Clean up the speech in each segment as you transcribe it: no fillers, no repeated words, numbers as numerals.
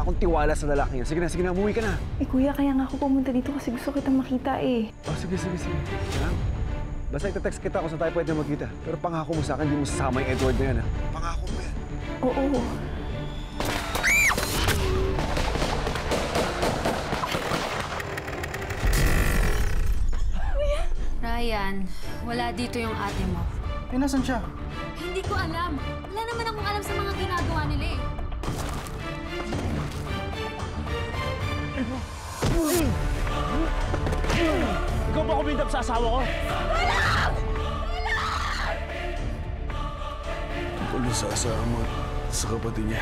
wala akong tiwala sa lalaki yan. Sige na, umuwi ka na. Eh kuya, kaya nga ako pumunta dito kasi gusto kitang makita eh. Oh, sige. Ha? Basta itatext kita kung saan tayo pwede magkita. Pero pangako mo sa akin, hindi mo sasama yung Edward na yan, ha? Pangako mo yan. Oo. Ryan, wala dito yung ate mo. Eh, nasan siya? Hindi ko alam. Wala naman akong alam sa mga ginagawa nila eh. Ikaw ba kumindap sa asawa ko? Tungkol sa asawa mo sa kapatid niya.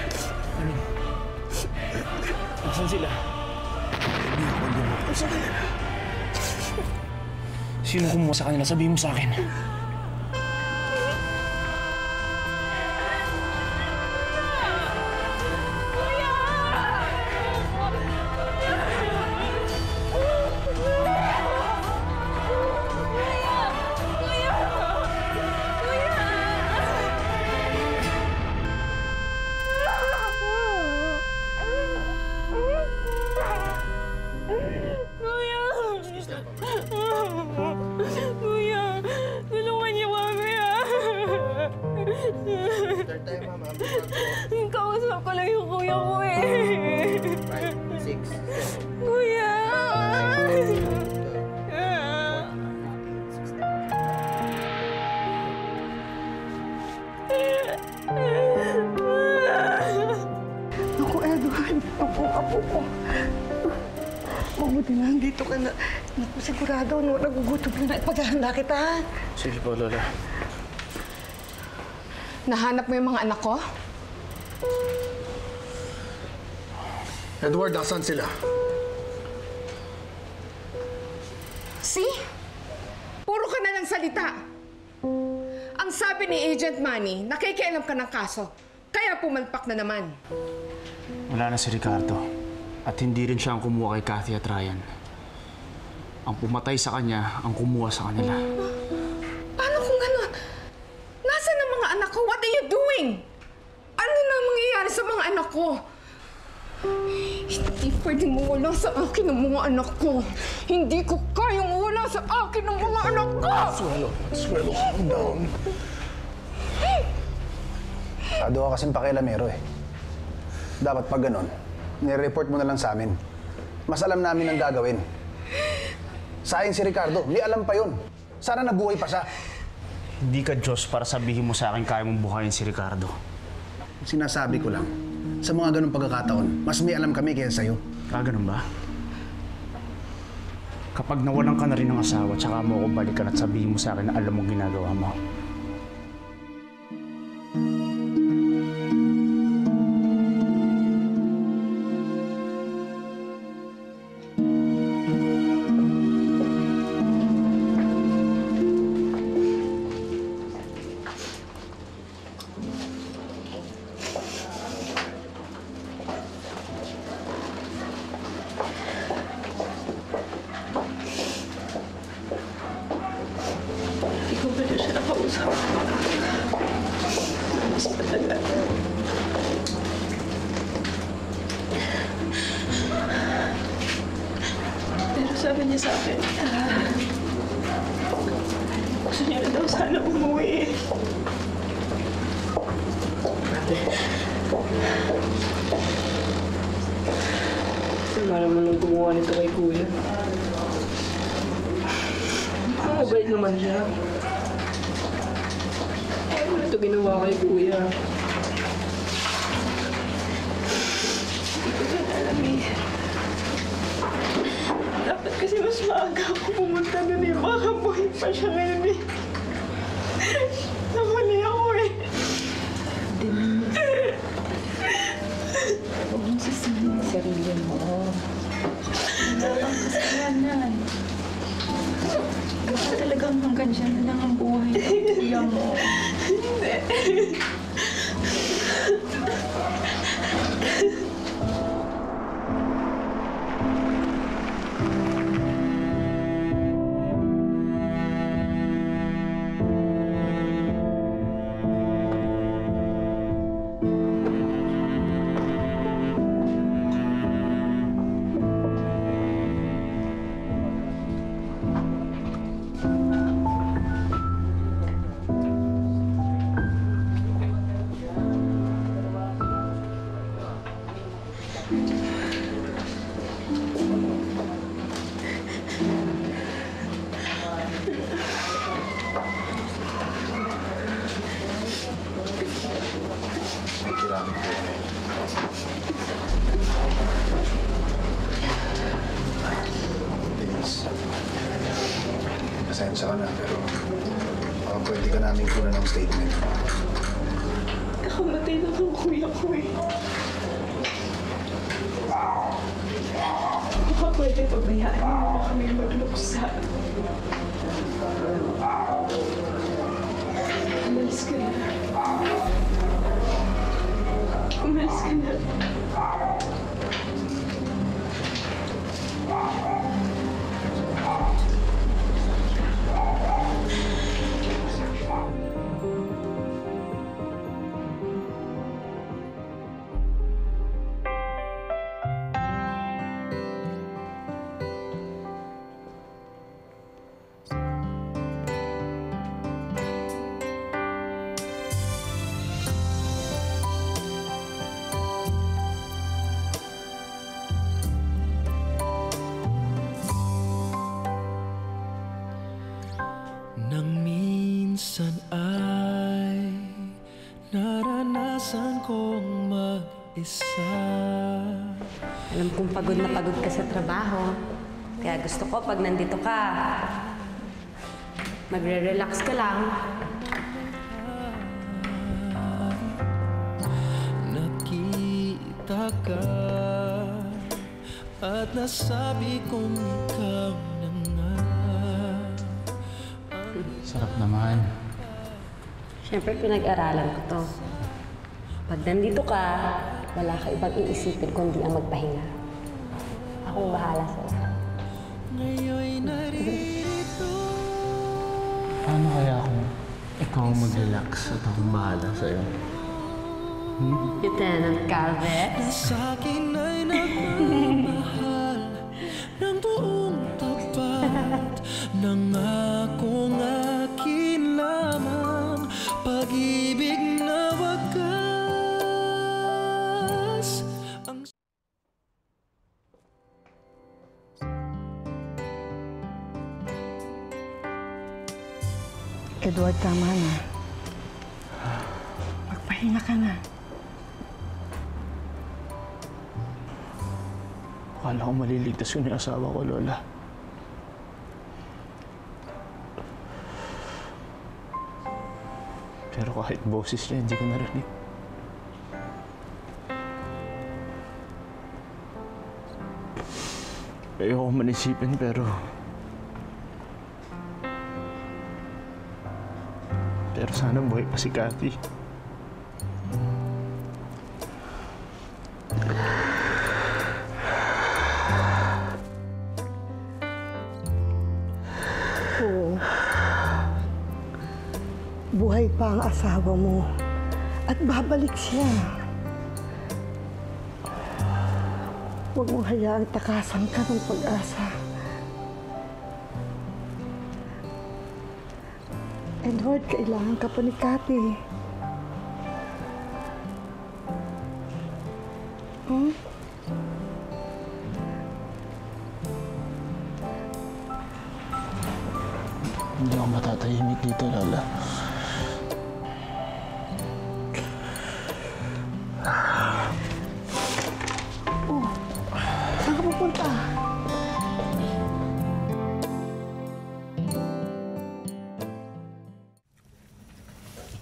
Nasaan sila? Hindi ako lumapit sa kanila. Sino kumuha sa kanila? Sabihin mo sa akin. Kausap ko lang yung kuya ko eh. 5, 6, 7. Kuya! Naku, Edward. Apo ko. Mabuti lang dito ka na. Naku, sigurado, no, nagugutom na at paghahanda kita. Sige po, Lola. Nahanap mo yung mga anak ko? Edward, nasaan sila? See? Puro ka na ng salita. Ang sabi ni Agent Manny, nakikialam ka ng kaso. Kaya pumalpak na naman. Wala na si Ricardo. At hindi rin siya ang kumuha kay Kathy at Ryan. Ang pumatay sa kanya, ang kumuha sa kanila. Paano kung gano'n? Nasaan ang mga anak ko? What are you doing? Ano na mangyayari sa mga anak ko? Hindi pwedeng mawala sa akin ang mga anak ko. Hindi ko kayang mawala sa akin ang mga anak ko! Swelo, calm down. Ado ka kasing pakialamero eh. Dapat pag ganon, nire-report mo na lang sa amin. Mas alam namin ang gagawin. Sayang si Ricardo, may alam pa yun. Sana nabuhay pa siya. Hindi ka Diyos para sabihin mo sa akin kaya mong buhayin si Ricardo. Sinasabi ko lang, sa mga ganong pagkakataon, mas may alam kami kaya sa'yo. Ganun ba? Kapag nawalan ka na rin ng asawa, tsaka mo ako balikan at sabihin mo sa akin na alam mong ginagawa mo. Ikaw ba na siya nakausap? Mas talaga. Pero sabi niya sa akin, gusto niya na daw sana umuwi. Wala naman lang gumawa nito kay Kuya. Mabait naman siya. Ano ito ginawa kay Kuya? Hindi ko na alam eh. Dapat kasi mas maaga ako pumunta doon eh. Baka buhay pa siya ngayon eh. Namali ako eh. Huwag mong sisihin ang sarili mo. Wala kang kasalanan. Baka talagang hanggang dyan na lang ang buhay ng kuya mo. Hindi. namin kunan ng statement. Nakamatay na ang kuya ko eh. Baka pwede pabayaan mo na kami magluksa. Umalis ka na. Umalis ka na. Nang minsan ay naranasan kong mag-isa. Alam kong pagod na pagod ka sa trabaho. Kaya gusto ko pag nandito ka, magre-relax ka lang. Nakita ka at nasabi kong ikaw na nga. Sarap naman. Siyempre, pinag-aralan ko to. Pag nandito ka, wala ka ibang iisipin kundi ang magpahinga. Akong bahala sa'yo. Ngayon'y narito. Paano kaya kung ikaw ang mag-relax at akong bahala sa'yo? Lieutenant Calvez. Sa'kin ay nagmamahal ng buong tapat. Nangakong akin lamang pag-ibig na wagas. Edward, tama na. Magpahinga ka na. Akala ko maliligtas ko na yung asawa ko, Lola. Pero kahit boses niya, hindi ko narinig. Ayoko man isipin, pero sana buhay pa si Cathy. Oo. Buhay pa ang asawa mo. At babalik siya. Huwag mong hayaang takasan ka ng pag-asa. Edward, kailangan ka pa ni Cathy. Hmm? Hindi ako matatahimik dito, Lola. Oh, saan ka pupunta?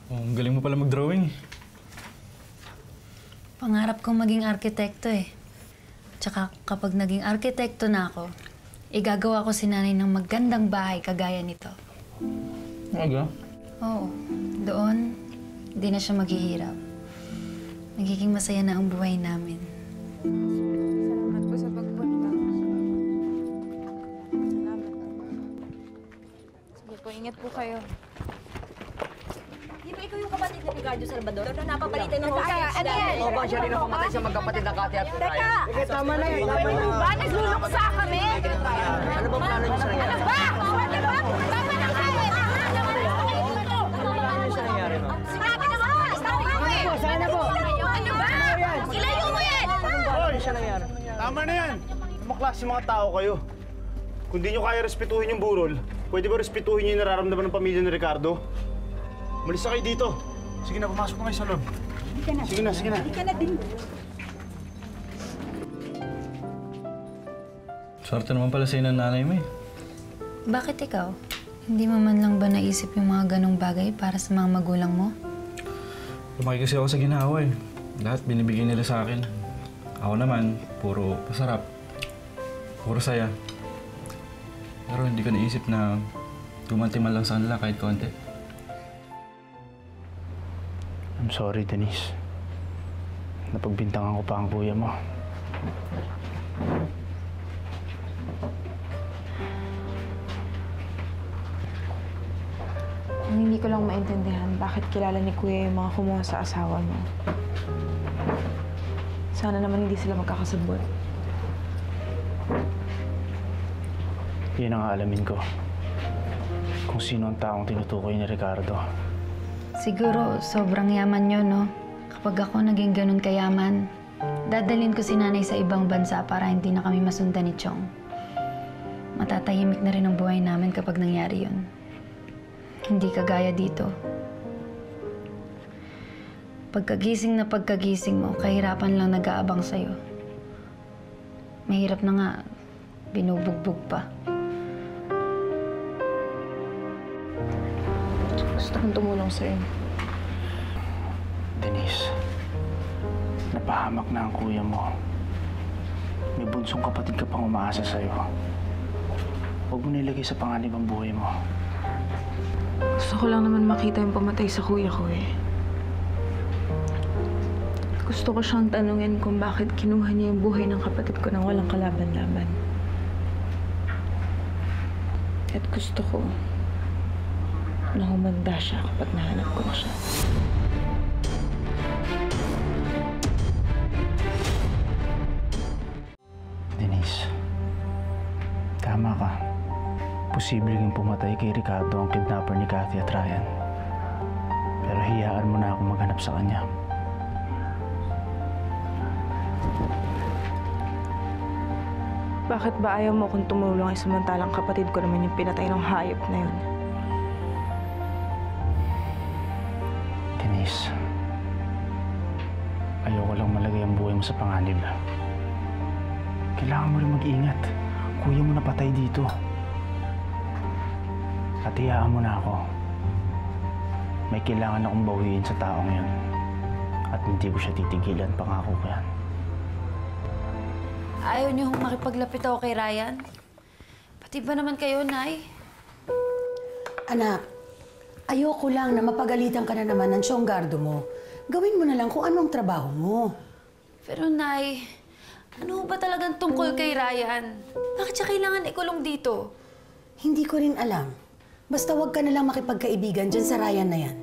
Ang galing mo pala mag-drawing. Pangarap kong maging arkitekto eh. Tsaka kapag naging arkitekto na ako, igagawa ko si nanay ng magandang bahay kagaya nito. Aga? Oo. Doon, hindi na siya maghihirap. Nagiging masaya na ang buhay namin. Salamat po sa pagpunta. Salamat po. Sige po, ingat po kayo. Di ba ikaw yung kapatid ni Ricardo Salvador na napapalitan ng hostage? Ano yan? O ba siya rin ang pamatay sa magkapatid ng Cathy at Ryan? Teka, tama na yun. Ano ba? Nagluluksa kami? Ano ba plano niyo sa nangyari? Ano ba? Pwede ba? Tama na kayo. Sinabi na nga. Tama mo eh. Sana po. Ano ba? Ilayo mo yan. Ano siya nangyari? Tama na yan! Anong klase mga tao kayo? Kung di nyo kaya respetuhin yung burol, pwede ba respetuhin nyo yung nararamdaman ng pamilya ni Ricardo? Malis na kayo dito. Sige na, pumasok na kayo sa loob. Sige na, sige na. Swerte naman pala sa'yo ng nanay mo eh. Bakit ikaw? Hindi mo man lang ba naisip yung mga ganong bagay para sa mga magulang mo? Lumaki kasi ako sa ginawa eh. Lahat binibigay nila sa akin. Ako naman, puro pasarap. Puro saya. Pero hindi ko naisip na gumanti man lang sa kanila kahit konti. I'm sorry, Denise. Napagbintangan ko pa ang kuya mo. Ang hindi ko lang maintindihan bakit kilala ni Kuya yung mga kumuha sa asawa mo. Sana naman hindi sila magkakasabot. Yan ang aalamin ko. Kung sino ang taong tinutukoy ni Ricardo. Siguro, sobrang yaman nyo, no? Kapag ako naging ganun kayaman, dadalhin ko si nanay sa ibang bansa para hindi na kami masundan ni Chong. Matatahimik na rin ang buhay namin kapag nangyari yun. Hindi kagaya dito. Pagkagising mo, kahirapan lang nag-aabang sa'yo. Mahirap na nga, binubugbog pa. Gusto kong tumulong sa'yo. Denise, napahamak na ang kuya mo. May bunsong kapatid ka pang umaasa sa'yo. Huwag mo nilagay sa panganib ang buhay mo. Gusto ko lang naman makita yung pamatay sa kuya ko eh. Gusto ko siyang tanungin kung bakit kinuha niya yung buhay ng kapatid ko nang walang kalaban-laban. At gusto ko na humanda siya kapag nahanap ko na siya. Denise, tama ka. Posibleng pumatay kay Ricardo ang kidnapper ni Kathy at Ryan. Pero hiyaan mo na ako maghanap sa kanya. Bakit ba ayaw mo kung tumulong ay samantalang kapatid ko naman yung pinatay ng hayop na yun? Denise, ayoko lang malagay ang buhay mo sa panganib. Kailangan mo rin mag-ingat. Kuya mo napatay dito. At hiyaan mo na ako. May kailangan akong bawiin sa taong yun. At hindi ko siya titigilan, pangako ko yan. Ayaw niyo hong makipaglapit ako kay Ryan? Pati ba naman kayo, Nay? Anak, ayoko lang na mapagalitan ka na naman ng siyonggardo mo. Gawin mo na lang kung anong trabaho mo. Pero, Nay, ano ba talagang tungkol kay Ryan? Bakit siya kailangan ikulong dito? Hindi ko rin alam. Basta huwag ka na lang makipagkaibigan dyan sa Ryan na yan.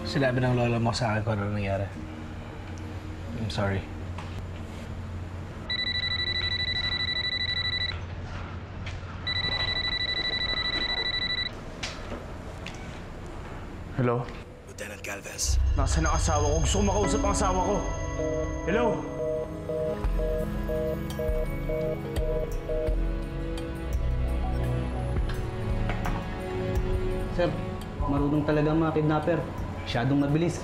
Sinabi ng lola mo sa akin kung ano nangyari. I'm sorry. Hello? Lieutenant Galvez. Nasaan ang asawa ko? Gusto ko makausap ang asawa ko. Hello? Sir, marunong talaga ang mga kidnapper. Masyadong mabilis.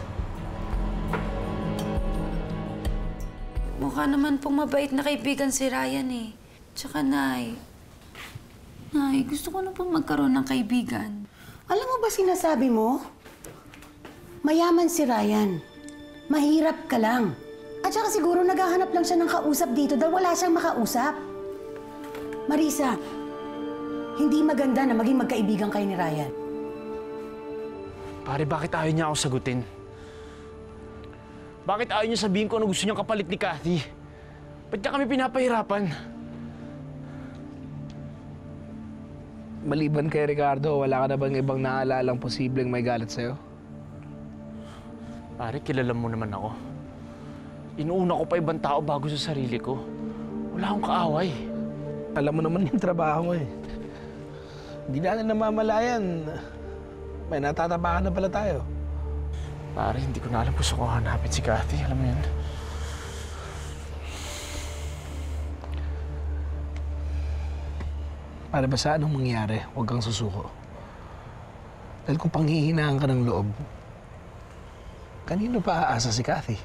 Mukha naman pong mabait na kaibigan si Ryan eh. Tsaka, Nay, gusto ko na pong magkaroon ng kaibigan. Alam mo ba sinasabi mo? Mayaman si Ryan. Mahirap ka lang. At saka siguro naghahanap lang siya ng kausap dito dahil wala siyang makausap. Marisa, hindi maganda na maging magkaibigan kayo ni Ryan. Pare, bakit ayaw niya ako sagutin? Bakit ayaw niya sabihin ko ano gusto niyang kapalit ni Kathy? Ba't niya kami pinapahirapan? Maliban kay Ricardo, wala ka na bang ibang naalalang posibleng may galit sa'yo? Pare, kilala mo naman ako. Inuuna ko pa ibang tao bago sa sarili ko. Wala akong kaaway. Alam mo naman yung trabaho mo eh. Hindi natin namamalayan. May natatapakan na pala tayo. Pare, hindi ko na alam gusto ko hanapin si Kathy. Alam mo yan? Para ba sa anong mangyari, huwag kang susuko. Dahil kung panghihinaan ka ng loob, kanino pa aasa si Kathy?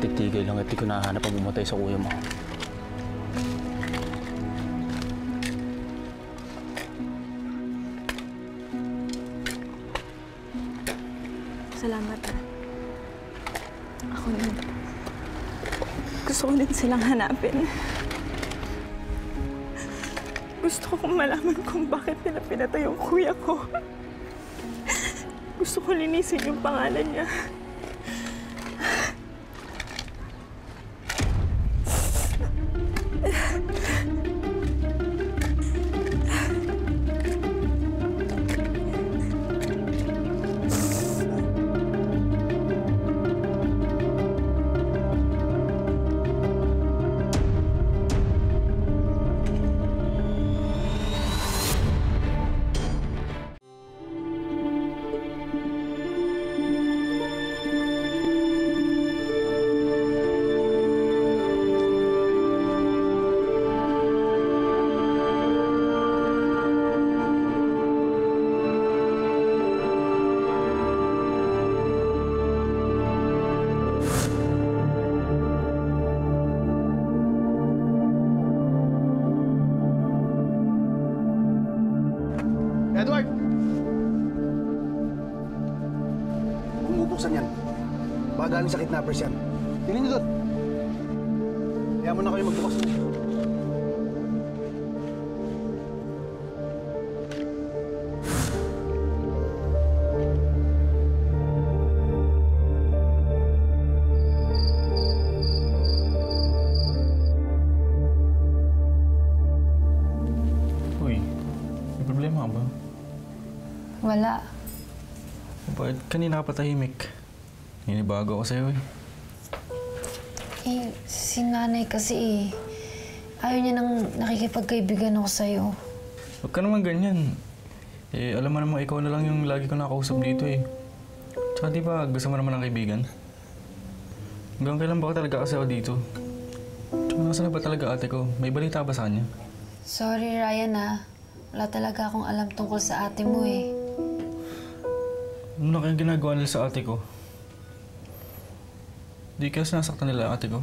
matitigil lang at di ko nahanap ang bumatay sa kuya mo. Salamat. Ako din. Gusto ko din silang hanapin. Gusto ko malaman kung bakit nila pinatay yung kuya ko. Gusto ko linisin yung pangalan niya. Edward! Bumubuksan yan. Baka galing sa kidnappers yan. Tingnan niyo doon. Kaya mo na kayo magbukas. Uy, may problema ka ba? Wala. Bakit kanina ka patahimik? Ninibago ako sa'yo eh. Eh, si nanay kasi eh. Ayaw niya nang nakikipagkaibigan ako sa'yo. Huwag ka naman ganyan. Eh, alam mo naman ikaw na lang yung lagi ko nakausap dito eh. Tsaka di ba gusto mo naman ng kaibigan? Hanggang kailan ba ka talaga kasi ako dito? Tsaka nasaan na ba talaga ate ko? May balita ba sa kanya? Sorry, Ryan ah. Wala talaga akong alam tungkol sa ate mo eh. Ano na kayang ginagawa nila sa ate ko? Di kaya sinasaktan nila ang ate ko?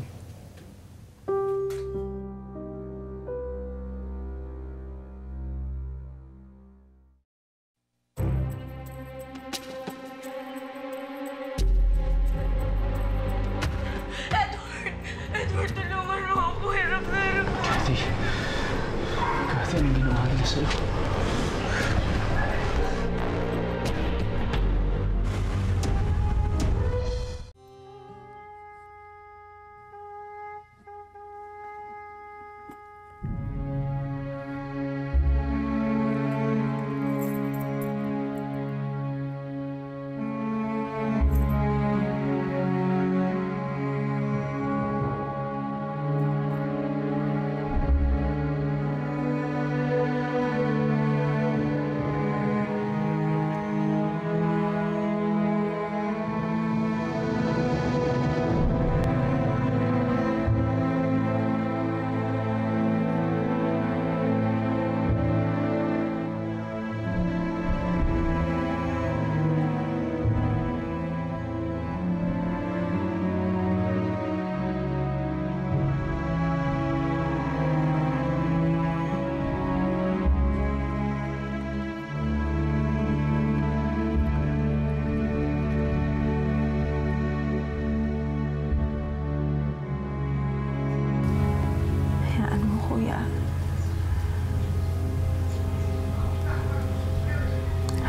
Edward, tulungan mo ako. Hirap na hirap na. Kathy, anong ginawa nila sa'yo?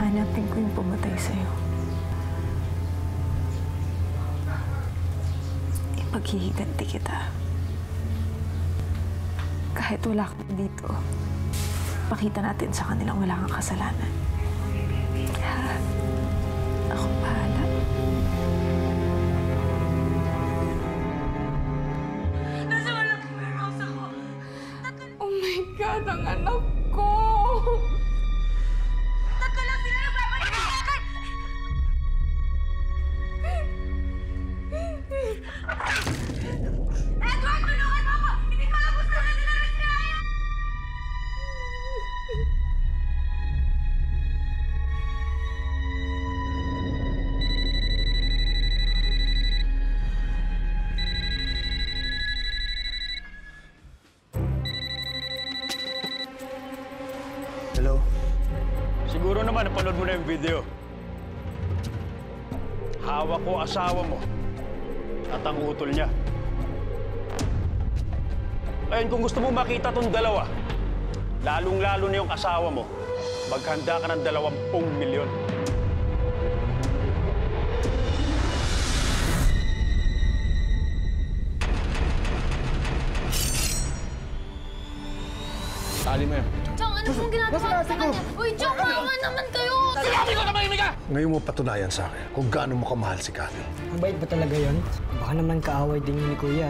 Hanapin ko yung pumatay sa'yo. Ipaghihiganti kita. Kahit wala ka dito, pakita natin sa kanilang wala kang kasalanan. Ha? Ako bahala. Nasa walang meron ako. Oh my God, ang anak ko! Tatlo lang sila nagpapalitan sa akin! Edward, tulungan mo ako! Hindi makagustuhan sila rin si Ryan! Hello? Siguro naman napanood mo na yung video. Hawak ko asawa mo at ang utol niya. Ngayon, kung gusto mo makita tong dalawa, lalong-lalo na yung asawa mo, maghanda ka ng 20 milyon. Tali mo yan. Chong, ano pong ginagawa mo sa kanya? Uy, Chong, maawa naman kayo! Sinabi ko na mahimik ka! Ngayon mo patunayan sa akin kung gaano mo kamahal si Cathy. Ang bait ba talaga yon? Baka naman kaaway din yun ni Kuya.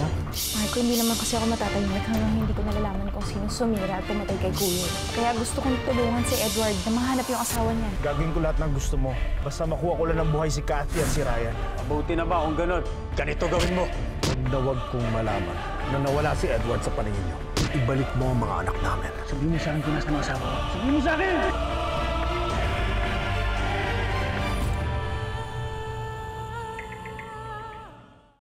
Marco, hindi naman kasi ako matatahimik hanggang hindi ko nalalaman kung sino sumira at pumatay kay Kuya. Kaya gusto kong tulungan si Edward na mahanap yung asawa niya. Gagawin ko lahat ng gusto mo. Basta makuha ko lang ng buhay si Cathy at si Ryan. Mabuti na ba kung ganun? Ganito gawin mo. Huwag na huwag kong malaman na nawala si Edward sa paningin niyo. Ibalik mo ang mga anak namin. Sabihin mo sa akin kung nasaan ang asawa ko. Sabihin mo sa akin!